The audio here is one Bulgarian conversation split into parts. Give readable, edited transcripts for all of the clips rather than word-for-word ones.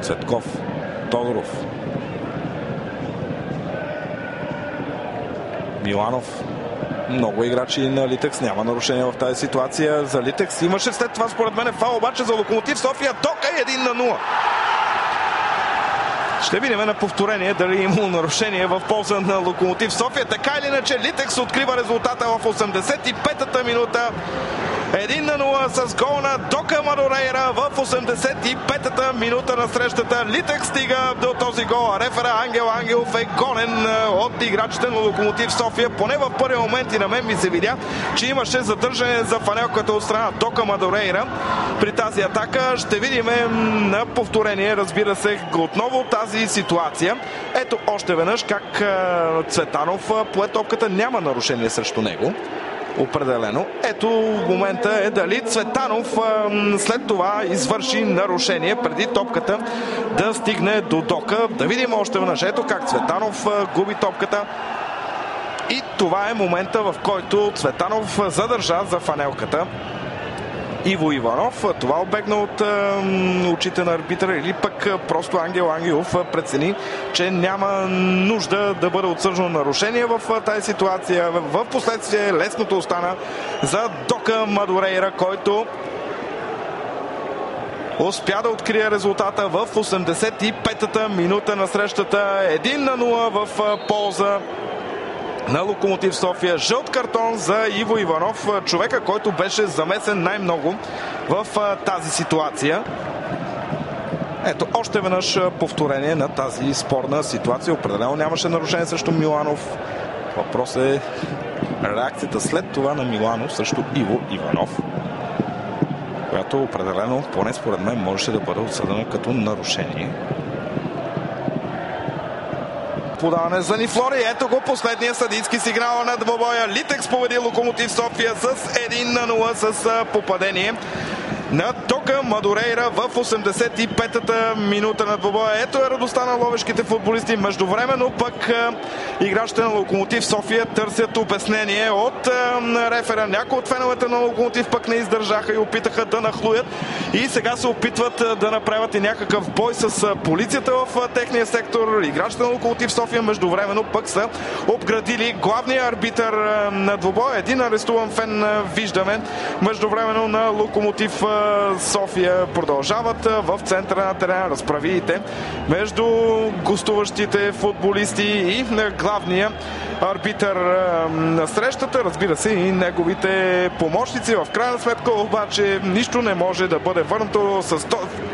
Цветков, Тодоров, Миланов. Много играчи на Литекс, няма нарушение в тази ситуация за Литекс. Имаше след това според мен фаул обаче за Локомотив София. Дока 1-0. Ще видим на повторение дали има нарушение в полза на Локомотив София. Така или иначе Литекс открива резултата в 85-та минута. 1-0 с гол на Дока Мадурейра в 85-та минута на срещата. Литекс стига до този гол. Рефера Ангел Ангелов е гонен от играчите на Локомотив София. Поне в първи момент и на мен ми се видя, че имаше задържане за фанелката от страна Дока Мадурейра. При тази атака ще видим на повторение, разбира се, отново тази ситуация. Ето още веднъж как Цветанов пое топката, няма нарушение срещу него. Определено. Ето момента е дали Цветанов след това извърши нарушение преди топката да стигне до Дока. Да видим още веднъж. Ето как Цветанов губи топката. И това е момента, в който Цветанов задържа за фанелката Иво Иванов. Това обегна от очите на арбитъра или пък просто Ангел Ангелов прецени, че няма нужда да бъде отсъждано нарушение в тази ситуация. В последствие лесното остана за Дока Мадурейра, който успя да открие резултата в 85-та минута на срещата. 1-0 в полза на Локомотив София. Жълт картон за Иво Иванов, човека, който беше замесен най-много в тази ситуация. Ето още веднъж повторение на тази спорна ситуация. Определено нямаше нарушение срещу Миланов. Въпрос е реакцията след това на Миланов срещу Иво Иванов, която определено, поне според мен, можеше да бъде отсъдена като нарушение. Подаване за Нифлори. Ето го последния съдийски сигнал на двобоя. Литекс победи Локомотив София с 1-0 с попадение на Дока Мадурейра в 85-та минута на двобоя. Ето е радостта на ловешките футболисти. Междувременно пък играчите на Локомотив София търсят обяснение от рефера. Някои от феновете на Локомотив пък не издържаха и опитаха да нахлуят. И сега се опитват да направят и някакъв бой с полицията в техния сектор. Играчите на Локомотив София междувременно пък са обградили главния арбитър на двобоя. Един арестуван фен виждаме. Междувременно на Локомотив София продължават в центъра на терена разправиите между гостуващите футболисти и главния арбитър на срещата, разбира се, и неговите помощници. В крайна сметка обаче нищо не може да бъде върнато с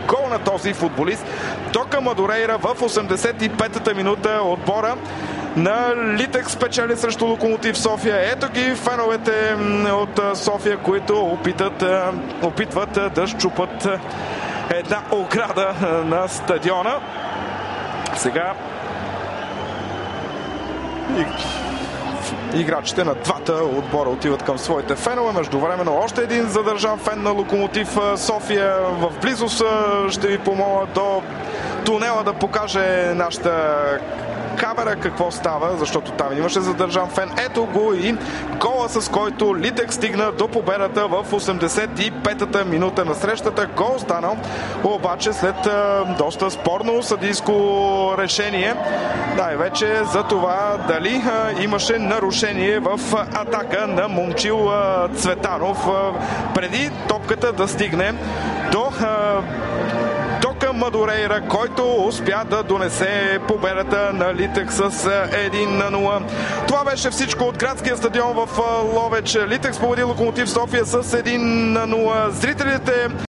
гол на този футболист. Дока Мадурейра в 85-та минута. Отбора на Литекс спечели срещу Локомотив София. Ето ги феновете от София, които опитват да щупат една ограда на стадиона. Сега играчите на двата отбора отиват към своите фенове. Междувременно още един задържан фен на Локомотив София в близост. Ще ви помоля до тунела да покаже нашата камера какво става, защото там имаше задържан фен. Ето го и гола, с който Литекс стигна до победата в 85-та минута на срещата. Гол станал обаче след доста спорно съдийско решение. Най-вече за това дали имаше нарушение в атака на Момчил Цветанов преди топката да стигне до Дока Мадурейра, който успя да донесе победата на Литекс с 1-0. Това беше всичко от градския стадион в Ловеч. Литекс победи Локомотив София с 1-0. Зрителите